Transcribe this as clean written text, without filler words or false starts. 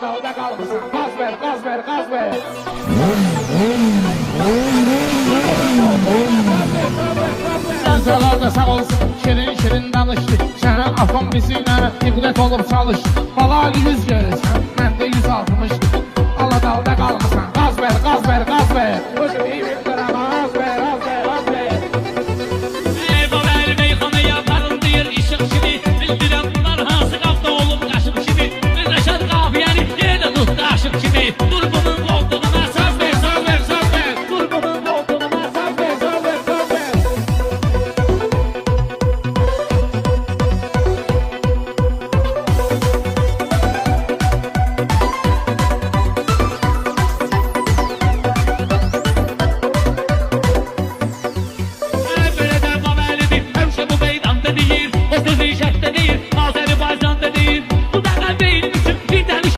dalda kalmışsın. Gaz ver, gaz ver, gaz ver. Güzel da sağ olsun, şirin şirin danıştı. Senin atom bizimle ibret olup çalış. Bala yüz gör.